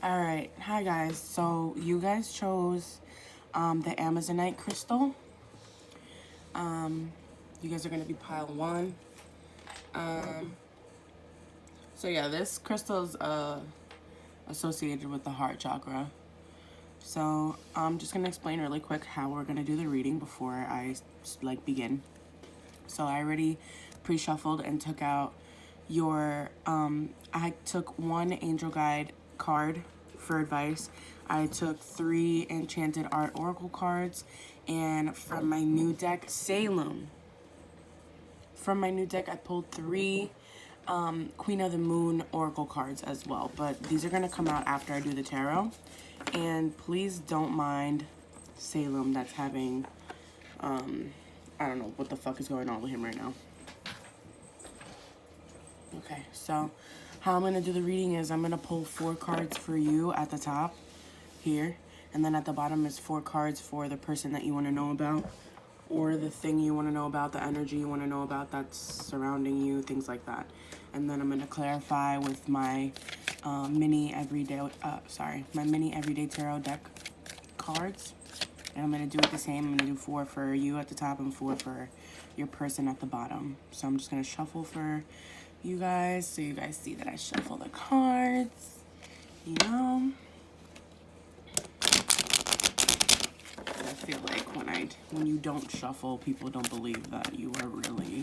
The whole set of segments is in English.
All right, hi guys. So you guys chose the Amazonite crystal. You guys are gonna be pile one. So yeah, this crystal is associated with the heart chakra. So I'm just gonna explain really quick how we're gonna do the reading before I begin. So I already pre-shuffled and took out your. I took one angel guide card for advice. I took 3 enchanted art oracle cards, and from my new deck Salem. From my new deck, I pulled 3 Queen of the Moon oracle cards as well. But these are gonna come out after I do the tarot. And please don't mind Salem that's having I don't know what the fuck is going on with him right now. Okay, so how I'm gonna do the reading is I'm gonna pull 4 cards for you at the top here, and then at the bottom is 4 cards for the person that you want to know about, or the thing you want to know about, the energy you want to know about that's surrounding you, things like that. And then I'm gonna clarify with my mini everyday tarot deck cards. And I'm going to do it the same. I'm going to do 4 for you at the top and 4 for your person at the bottom. So I'm just going to shuffle for you guys so you guys see that I shuffle the cards. You know? I feel like when you don't shuffle, people don't believe that you are really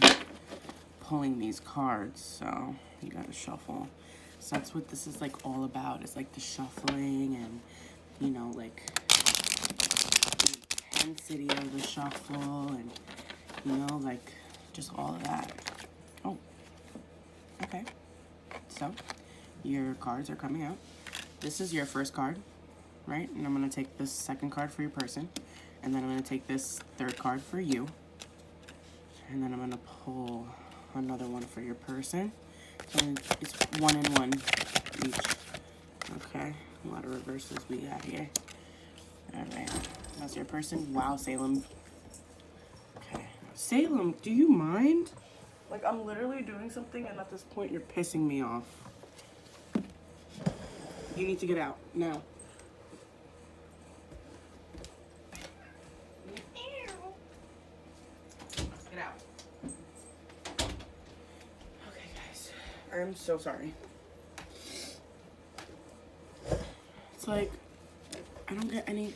pulling these cards. So you got to shuffle. So that's what this is like all about. It's like the shuffling and, you know, like intensity of the shuffle and, you know, like just all of that. Oh, okay. So your cards are coming out. This is your first card, right? And I'm going to take this second card for your person. And then I'm going to take this third card for you. And then I'm going to pull another one for your person. So it's 1 and 1 each. Okay. A lot of reverses we got here. All right. That's your person. Wow, Salem. Okay. Salem, do you mind? Like, I'm literally doing something, and at this point, you're pissing me off. You need to get out now. Get out. Okay, guys. I'm so sorry. It's like, I don't get any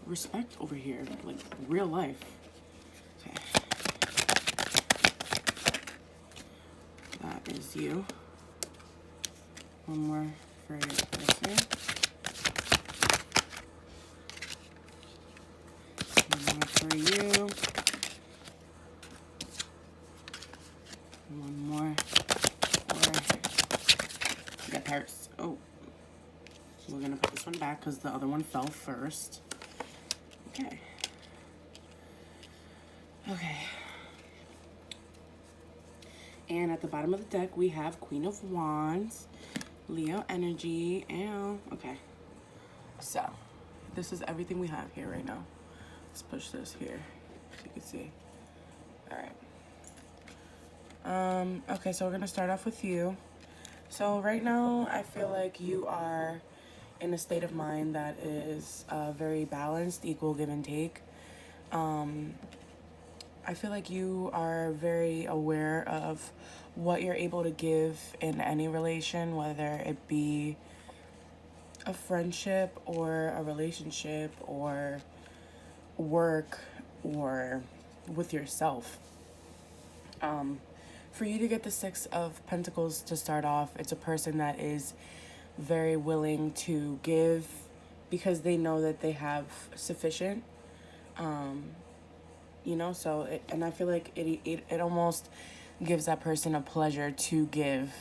respect over here. Like, real life. Okay. That is you. One more for your person. One more for you. One more for that hurts. Oh. We're gonna put this one back because the other one fell first. Okay. Okay. And at the bottom of the deck, we have Queen of Wands, Leo energy, and okay. So, this is everything we have here right now. Let's push this here so you can see. All right. Okay, so we're gonna start off with you. So right now, I feel like you are in a state of mind that is very balanced, equal give and take. I feel like you are very aware of what you're able to give in any relation, whether it be a friendship or a relationship or work or with yourself. For you to get the 6 of Pentacles to start off, it's a person that is very willing to give because they know that they have sufficient. You know, so and I feel like it almost gives that person a pleasure to give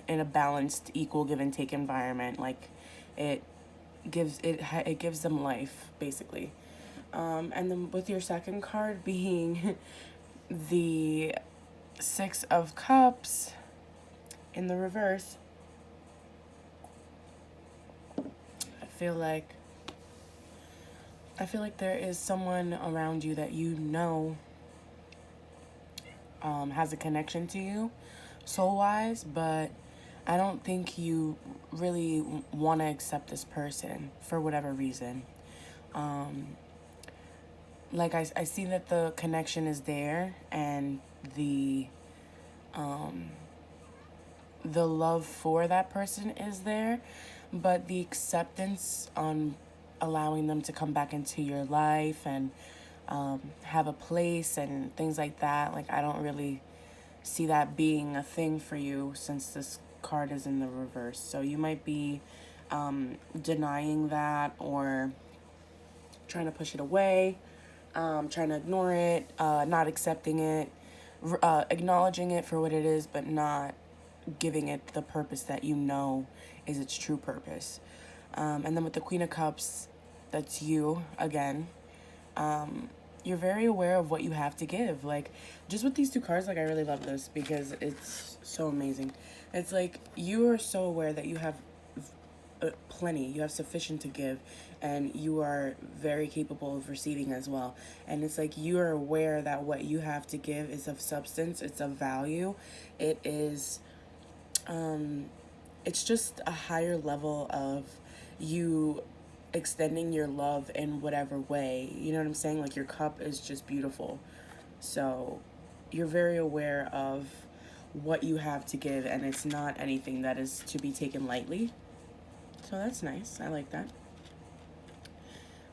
in a balanced, equal give and take environment. Like it gives them life basically. And then with your second card being the 6 of Cups in the reverse, I feel like there is someone around you that you know has a connection to you soul-wise, but I don't think you really want to accept this person for whatever reason. Um, like I see that the connection is there, and um, the love for that person is there, but the acceptance on allowing them to come back into your life and have a place and things like that, like I don't really see that being a thing for you since this card is in the reverse. So you might be denying that or trying to push it away, trying to ignore it, not accepting it, acknowledging it for what it is, but not giving it the purpose that you know is its true purpose. And then with the Queen of Cups, that's you again. You're very aware of what you have to give. Like, just with these two cards, like, I really love this because it's so amazing. It's like you are so aware that you have plenty, you have sufficient to give, and you are very capable of receiving as well. And it's like you are aware that what you have to give is of substance, it's of value, it is it's just a higher level of you extending your love in whatever way. You know what I'm saying? Like, your cup is just beautiful. So you're very aware of what you have to give, and it's not anything that is to be taken lightly. So that's nice. I like that.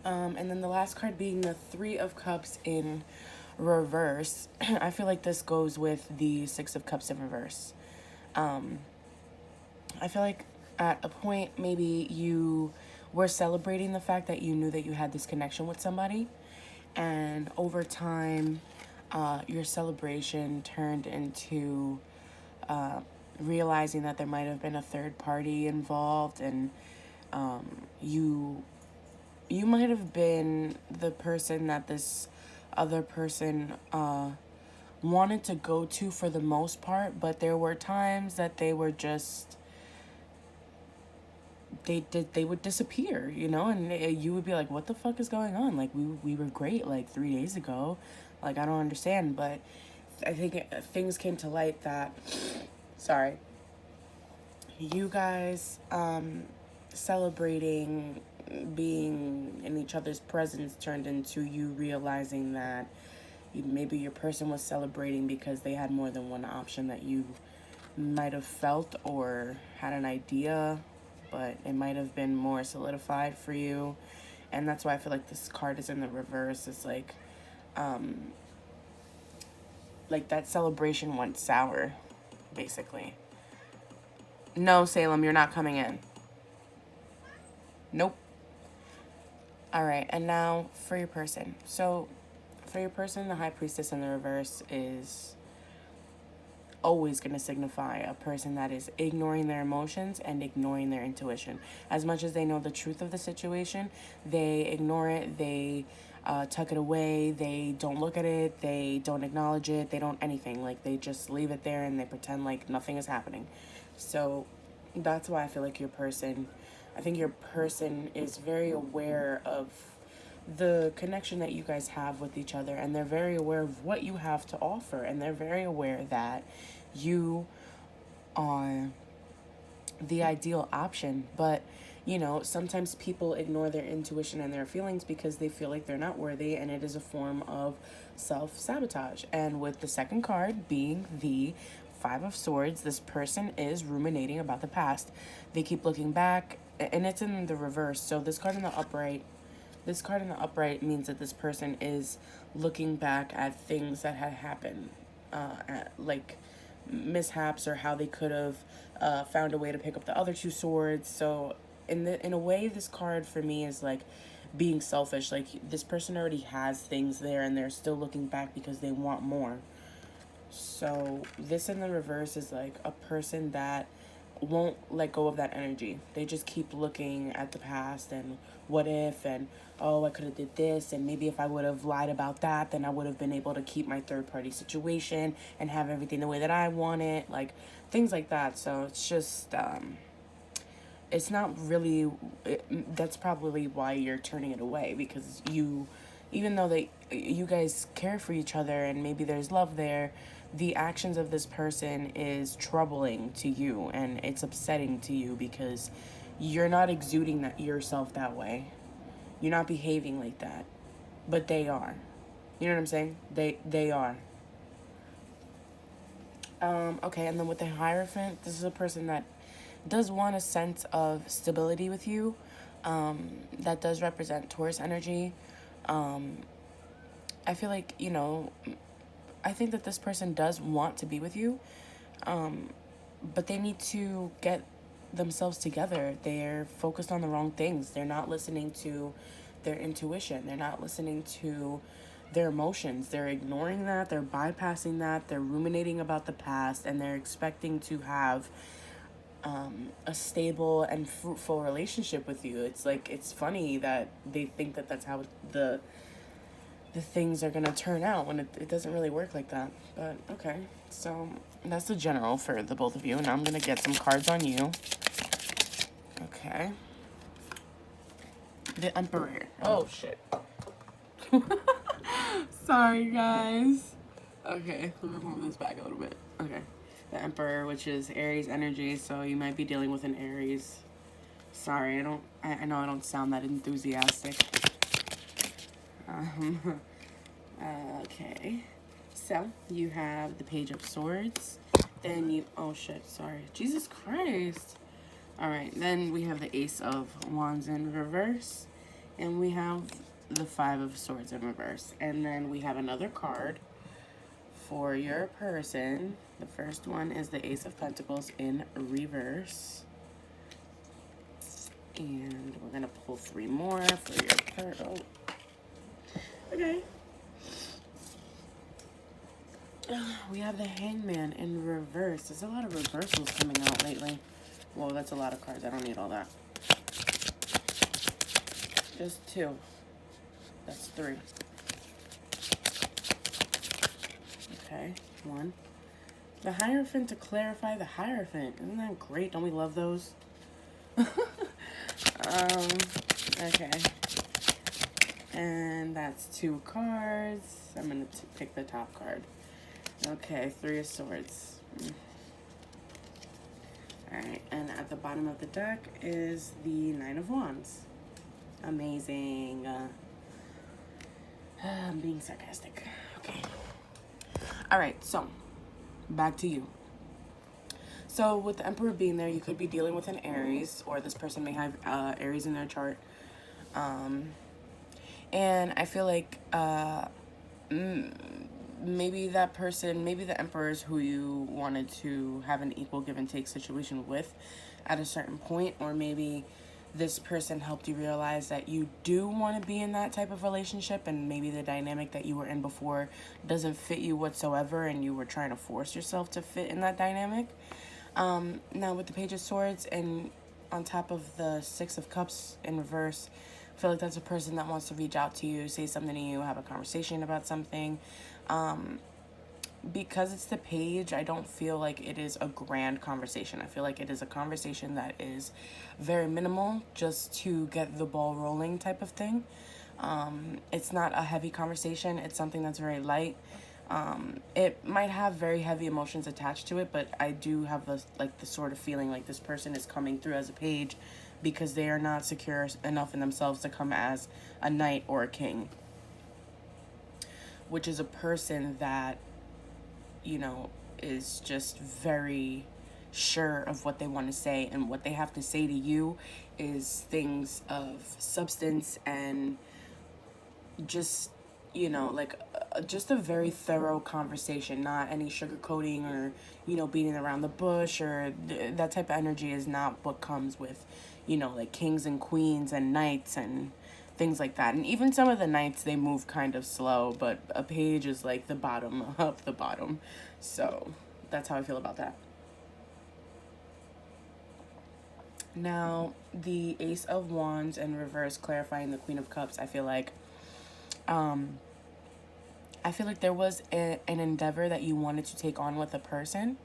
And then the last card being the Three of Cups in reverse. I feel like this goes with the Six of Cups in reverse. I feel like at a point maybe you were celebrating the fact that you knew that you had this connection with somebody, and over time your celebration turned into realizing that there might have been a third party involved, and you might have been the person that this other person wanted to go to for the most part, but there were times that they were just they would disappear, you know, and you would be like, what the fuck is going on? Like, we were great like 3 days ago. Like, I don't understand. But I think things came to light that, sorry, you guys celebrating being in each other's presence turned into you realizing that maybe your person was celebrating because they had more than one option that you might have felt or had an idea, but it might have been more solidified for you. And that's why I feel like this card is in the reverse. It's like that celebration went sour, basically. No, Salem, you're not coming in. Nope. All right, and now for your person. So for your person, the High Priestess in the reverse is always going to signify a person that is ignoring their emotions and ignoring their intuition. As much as they know the truth of the situation, they ignore it, they tuck it away, they don't look at it, they don't acknowledge it, they don't anything. Like, they just leave it there and they pretend like nothing is happening. So that's why I feel like I think your person is very aware of the connection that you guys have with each other, and they're very aware of what you have to offer, and they're very aware that you are the ideal option. But you know, sometimes people ignore their intuition and their feelings because they feel like they're not worthy, and it is a form of self-sabotage. And with the second card being the Five of Swords, this person is ruminating about the past. They keep looking back, and it's in the reverse. So this card in the upright means that this person is looking back at things that had happened, like mishaps, or how they could have found a way to pick up the other two swords. So in a way, this card for me is like being selfish. Like, this person already has things there and they're still looking back because they want more. So this in the reverse is like a person that won't let go of that energy. They just keep looking at the past and what if, and oh, I could have did this, and maybe if I would have lied about that, then I would have been able to keep my third party situation and have everything the way that I want it, like things like that. So it's just it's not really that's probably why you're turning it away, because you even though you guys care for each other and maybe there's love there, the actions of this person is troubling to you and it's upsetting to you because you're not exuding that yourself that way. You're not behaving like that, but they are. You know what I'm saying? They are. Okay, and then with the Hierophant, this is a person that does want a sense of stability with you. That does represent Taurus energy. I feel like, I think that this person does want to be with you, but they need to get themselves together. They're focused on the wrong things. They're not listening to their intuition. They're not listening to their emotions. They're ignoring that. They're bypassing that. They're ruminating about the past, and they're expecting to have a stable and fruitful relationship with you. It's like, it's funny that they think that that's how the things are going to turn out when it doesn't really work like that. But okay, so that's the general for the both of you. And I'm going to get some cards on you. Okay. The Emperor. Oh, shit. Sorry, guys. Okay, let me move this back a little bit. Okay. The Emperor, which is Aries energy, so you might be dealing with an Aries. Sorry, I know I don't sound that enthusiastic. Okay. So, you have the Page of Swords. Then you, oh shit, sorry. Jesus Christ. Alright, then we have the Ace of Wands in reverse. And we have the Five of Swords in reverse. And then we have another card for your person. The first one is the Ace of Pentacles in reverse. And we're going to pull 3 more for your Oh. Okay. We have the Hangman in reverse. There's a lot of reversals coming out lately. Whoa, that's a lot of cards. I don't need all that. Just 2. That's 3. Okay, 1. The Hierophant to clarify the Hierophant. Isn't that great? Don't we love those? Okay. And that's 2 cards. I'm going to pick the top card. Okay, 3 of Swords. Alright, and at the bottom of the deck is the 9 of Wands. Amazing. I'm being sarcastic. Okay. Alright, so, back to you. So, with the Emperor being there, you could be dealing with an Aries, or this person may have Aries in their chart. And I feel like maybe that person, maybe the Emperor is who you wanted to have an equal give and take situation with at a certain point, or maybe this person helped you realize that you do want to be in that type of relationship, and maybe the dynamic that you were in before doesn't fit you whatsoever, and you were trying to force yourself to fit in that dynamic. Now with the Page of Swords and on top of the 6 of Cups in reverse, I feel like that's a person that wants to reach out to you, say something to you, have a conversation about something. Because it's the Page, I don't feel like it is a grand conversation. I feel like it is a conversation that is very minimal, just to get the ball rolling type of thing. It's not a heavy conversation. It's something that's very light. It might have very heavy emotions attached to it, but I do have the sort of feeling like this person is coming through as a page because they are not secure enough in themselves to come as a knight or a king, which is a person that, is just very sure of what they want to say, and what they have to say to you is things of substance and just, just a very thorough conversation, not any sugarcoating or, beating around the bush, or that type of energy is not what comes with, like kings and queens and knights and things like that. And even some of the knights, they move kind of slow, but a page is like the bottom of the bottom. So that's how I feel about that. Now, the Ace of Wands in reverse clarifying the Queen of Cups, I feel like there was an endeavor that you wanted to take on with a person,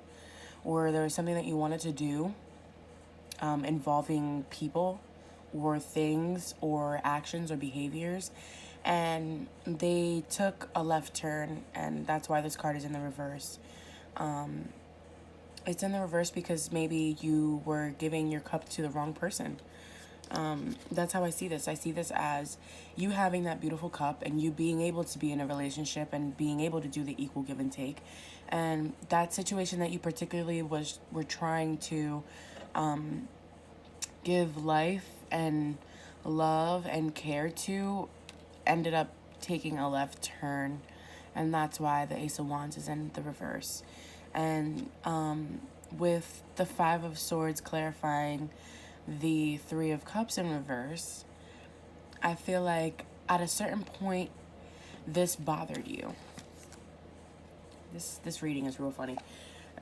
or there was something that you wanted to do involving people or things or actions or behaviors, and they took a left turn, and that's why this card is in the reverse. It's in the reverse because maybe you were giving your cup to the wrong person. That's how I see this. I see this as you having that beautiful cup and you being able to be in a relationship and being able to do the equal give and take. And that situation that you particularly were trying to give life and love and care to ended up taking a left turn, and that's why the Ace of Wands is in the reverse. And with the Five of Swords clarifying the Three of Cups in reverse, I feel like at a certain point this bothered you. This reading is real funny.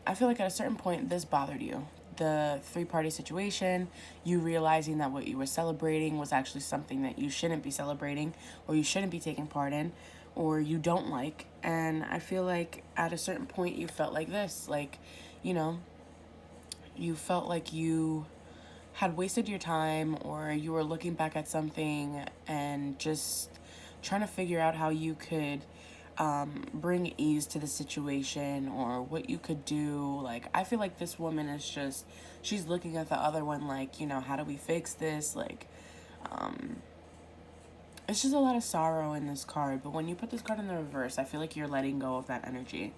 I feel like at a certain point this bothered you. The three-party situation, you realizing that what you were celebrating was actually something that you shouldn't be celebrating, or you shouldn't be taking part in, or you don't like. And I feel like at a certain point you felt like this, like, you know, you felt like you had wasted your time, or you were looking back at something and just trying to figure out how you could bring ease to the situation, or what you could do. Like, I feel like this woman is just, she's looking at the other one like, you know, how do we fix this? Like, it's just a lot of sorrow in this card. But when you put this card in the reverse, I feel like you're letting go of that energy.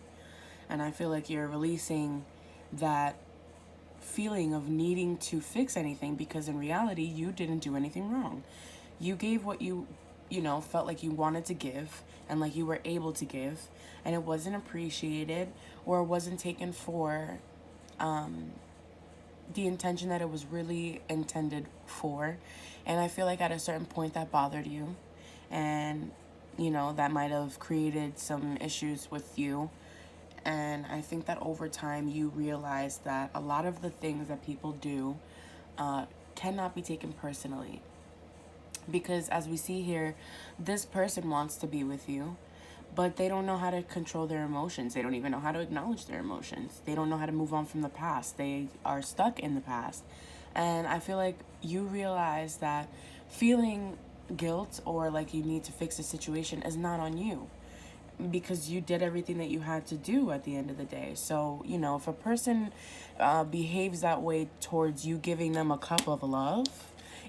And I feel like you're releasing that feeling of needing to fix anything, because in reality, you didn't do anything wrong. You gave what you know, felt like you wanted to give and like you were able to give, and it wasn't appreciated, or it wasn't taken for the intention that it was really intended for. And I feel like at a certain point that bothered you, and you know, that might have created some issues with you. And I think that over time you realize that a lot of the things that people do cannot be taken personally. Because as we see here, this person wants to be with you, but they don't know how to control their emotions. They don't even know how to acknowledge their emotions. They don't know how to move on from the past. They are stuck in the past. And I feel like you realize that feeling guilt or like you need to fix a situation is not on you, because you did everything that you had to do at the end of the day. So, you know, if a person behaves that way towards you giving them a cup of love,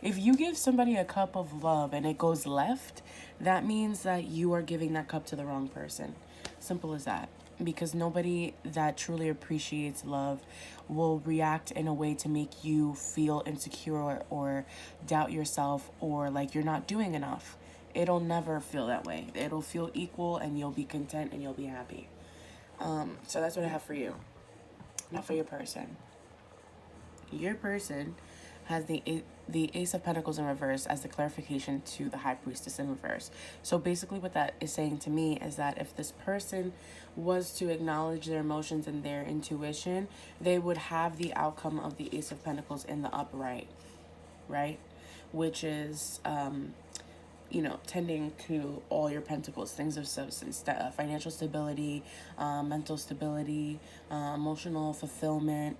if you give somebody a cup of love and it goes left, that means that you are giving that cup to the wrong person. Simple as that. Because nobody that truly appreciates love will react in a way to make you feel insecure or doubt yourself, or like you're not doing enough. It'll never feel that way. It'll feel equal, and you'll be content and you'll be happy. So that's what I have for you. Not for your person. Your person has the Ace of Pentacles in reverse as the clarification to the High Priestess in reverse. So basically what that is saying to me is that if this person was to acknowledge their emotions and their intuition, they would have the outcome of the Ace of Pentacles in the upright, right? Which is, you know, tending to all your pentacles, things of substance, financial stability, mental stability, emotional fulfillment,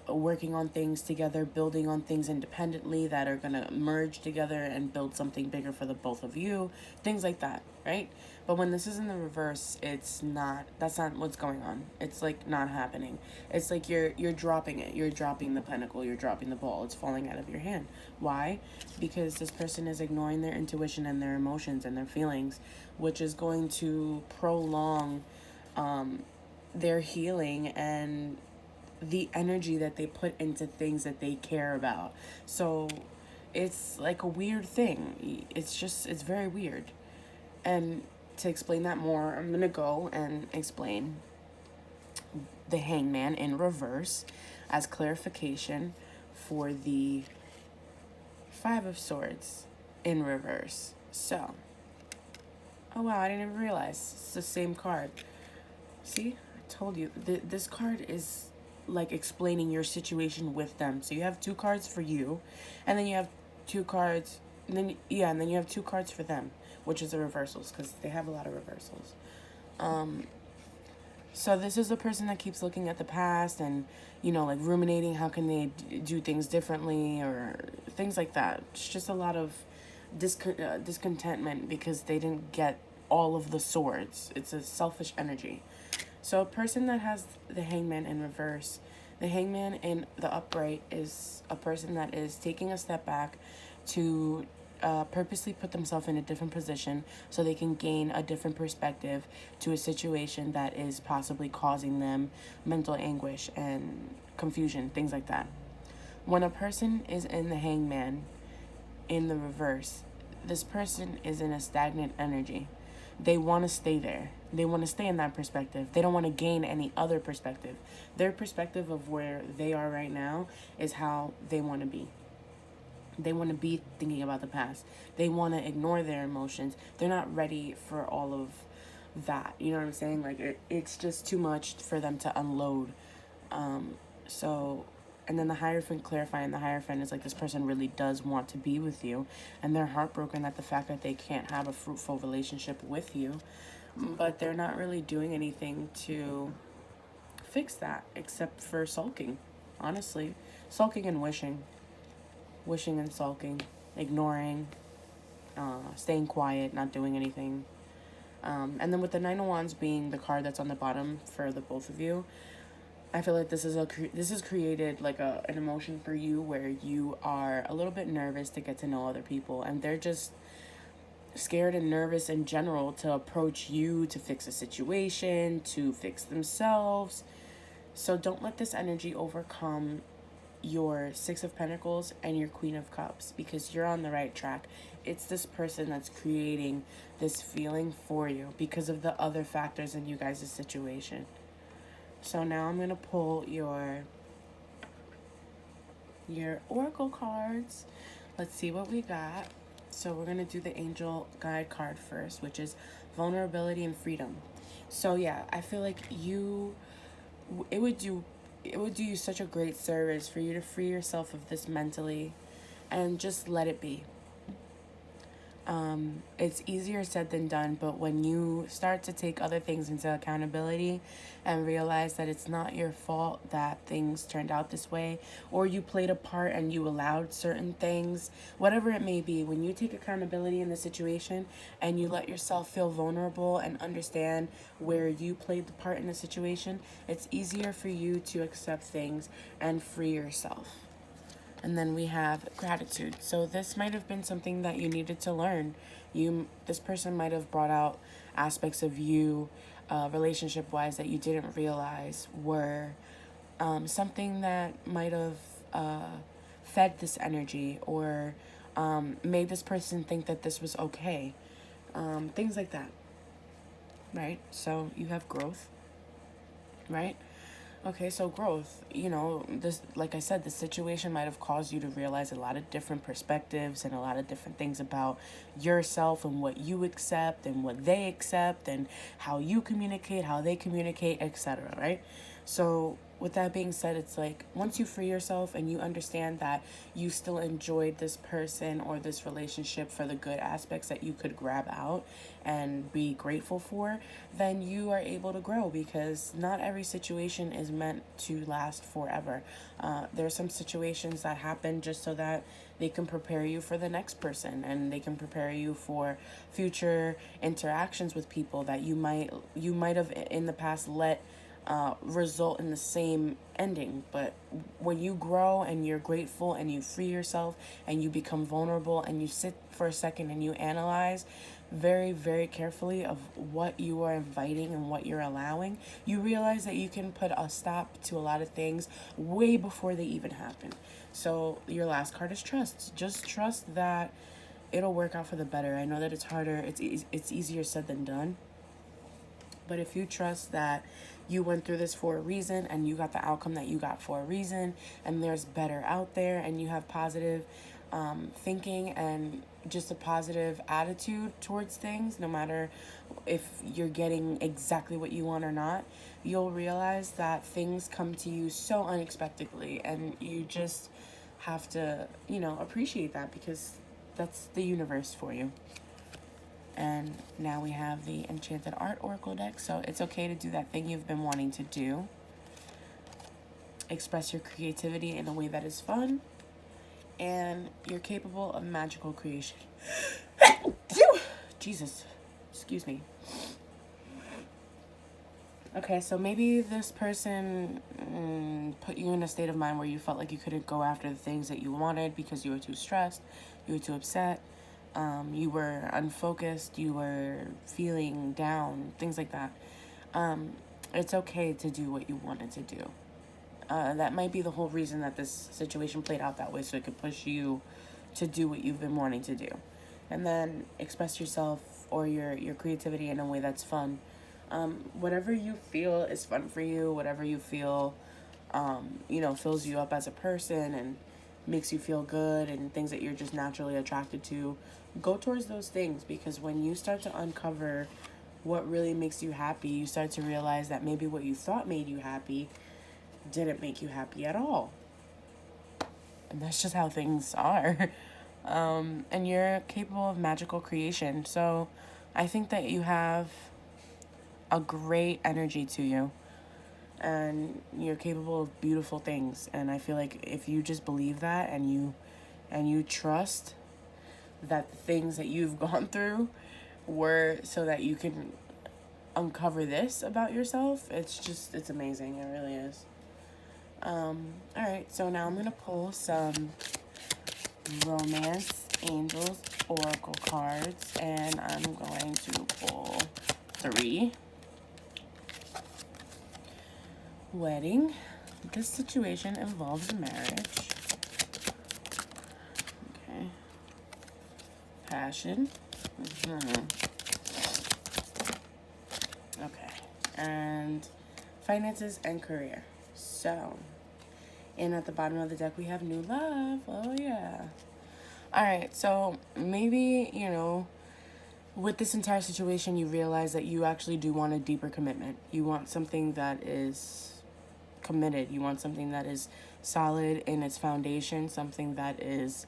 working on things together, building on things independently that are going to merge together and build something bigger for the both of you, things like that, right? But when this is in the reverse, it's not, that's not what's going on. It's like not happening. It's like you're dropping it. You're dropping the pentacle. You're dropping the ball. It's falling out of your hand. Why? Because this person is ignoring their intuition and their emotions and their feelings, which is going to prolong their healing and the energy that they put into things that they care about. So it's like a weird thing. It's very weird. And to explain that more, I'm going to go and explain the Hangman in reverse as clarification for the Five of Swords in reverse. So, oh wow, I didn't even realize it's the same card. See, I told you, this card is like explaining your situation with them. So you have two cards for you, and then you have two cards, and then you have two cards for them, which is the reversals, because they have a lot of reversals. So this is the person that keeps looking at the past and, you know, like ruminating how can they do things differently or things like that. It's just a lot of discontentment because they didn't get all of the swords. It's a selfish energy. So a person that has the hangman in reverse, the hangman in the upright is a person that is taking a step back to purposely put themselves in a different position so they can gain a different perspective to a situation that is possibly causing them mental anguish and confusion, things like that. When a person is in the hangman in the reverse, this person is in a stagnant energy. They want to stay there. They want to stay in that perspective. They don't want to gain any other perspective. Their perspective of where they are right now is how they want to be. They want to be thinking about the past. They want to ignore their emotions. They're not ready for all of that. You know what I'm saying? Like, it's just too much for them to unload. So, and then the Hierophant clarifying, the Hierophant is like, this person really does want to be with you, and they're heartbroken at the fact that they can't have a fruitful relationship with you, but they're not really doing anything to fix that except for sulking, honestly. Sulking and wishing and sulking, ignoring, staying quiet, not doing anything. And then with the Nine of Wands being the card that's on the bottom for the both of you, I feel like this has created like an emotion for you where you are a little bit nervous to get to know other people, and they're just scared and nervous in general to approach you to fix a situation, to fix themselves. So don't let this energy overcome your Six of Pentacles and your Queen of Cups, because you're on the right track. It's this person that's creating this feeling for you because of the other factors in you guys' situation. So now I'm going to pull your oracle cards. Let's see what we got. So we're going to do the angel guide card first, which is vulnerability and freedom. So yeah, I feel like it would do you such a great service for you to free yourself of this mentally and just let it be. It's easier said than done, but when you start to take other things into accountability and realize that it's not your fault that things turned out this way, or you played a part and you allowed certain things, whatever it may be, when you take accountability in the situation and you let yourself feel vulnerable and understand where you played the part in the situation, it's easier for you to accept things and free yourself. And then we have gratitude. So this might have been something that you needed to learn. This person might have brought out aspects of you, relationship-wise, that you didn't realize were something that might have fed this energy, or made this person think that this was okay. Things like that, right? So you have growth, right? Okay, so growth, this, like I said, the situation might have caused you to realize a lot of different perspectives and a lot of different things about yourself and what you accept and what they accept and how you communicate, how they communicate, etc., right? So with that being said, it's like once you free yourself and you understand that you still enjoyed this person or this relationship for the good aspects that you could grab out and be grateful for, then you are able to grow, because not every situation is meant to last forever. There are some situations that happen just so that they can prepare you for the next person, and they can prepare you for future interactions with people that you might have in the past let result in the same ending. But when you grow and you're grateful and you free yourself and you become vulnerable and you sit for a second and you analyze very, very carefully of what you are inviting and what you're allowing, you realize that you can put a stop to a lot of things way before they even happen. So your last card is trust. Just trust that it'll work out for the better. I know that it's harder. It's easier said than done. But if you trust that you went through this for a reason and you got the outcome that you got for a reason, and there's better out there, and you have positive thinking and just a positive attitude towards things, no matter if you're getting exactly what you want or not, you'll realize that things come to you so unexpectedly, and you just have to, appreciate that, because that's the universe for you. And now we have the Enchanted Art Oracle deck. So it's okay to do that thing you've been wanting to do. Express your creativity in a way that is fun. and you're capable of magical creation. Jesus, excuse me. Okay, so maybe this person put you in a state of mind where you felt like you couldn't go after the things that you wanted because you were too stressed, you were too upset, you were unfocused, you were feeling down, things like that. It's okay to do what you wanted to do. That might be the whole reason that this situation played out that way, so it could push you to do what you've been wanting to do. And then express yourself or your creativity in a way that's fun. Whatever you feel is fun for you, whatever you feel, fills you up as a person and makes you feel good and things that you're just naturally attracted to, go towards those things, because when you start to uncover what really makes you happy, you start to realize that maybe what you thought made you happy didn't make you happy at all. And that's just how things are. And you're capable of magical creation. So I think that you have a great energy to you. And you're capable of beautiful things. And I feel like if you just believe that and you trust that the things that you've gone through were so that you can uncover this about yourself, it's amazing. It really is. Alright, so now I'm going to pull some Romance Angels Oracle cards, and I'm going to pull 3. Wedding. This situation involves marriage. Okay. Passion. Okay. And finances and career. So, and at the bottom of the deck, we have new love. Oh, yeah. All right. So maybe, with this entire situation, you realize that you actually do want a deeper commitment. You want something that is committed. You want something that is solid in its foundation, something that is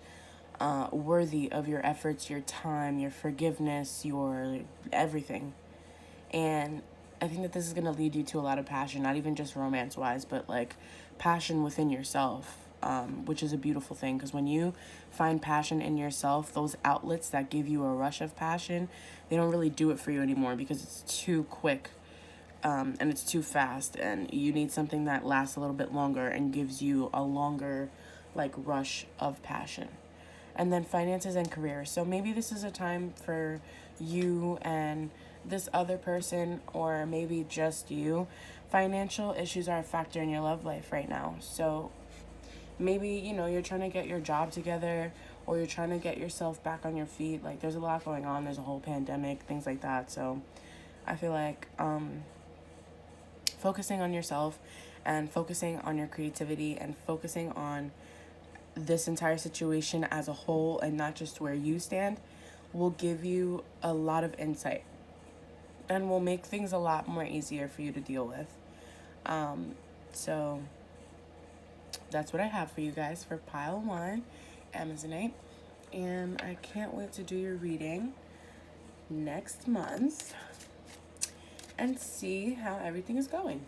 worthy of your efforts, your time, your forgiveness, your everything. And I think that this is going to lead you to a lot of passion, not even just romance-wise, but like passion within yourself, which is a beautiful thing, because when you find passion in yourself, those outlets that give you a rush of passion, they don't really do it for you anymore because it's too quick, and it's too fast, and you need something that lasts a little bit longer and gives you a longer like rush of passion. And then finances and career. So maybe this is a time for you and this other person, or maybe just you. Financial issues are a factor in your love life right now. So maybe, you're trying to get your job together, or you're trying to get yourself back on your feet. Like, there's a lot going on. There's a whole pandemic, things like that. So I feel like focusing on yourself and focusing on your creativity and focusing on this entire situation as a whole and not just where you stand will give you a lot of insight and will make things a lot more easier for you to deal with. So that's what I have for you guys for pile 1, Amazonite. And I can't wait to do your reading next month and see how everything is going.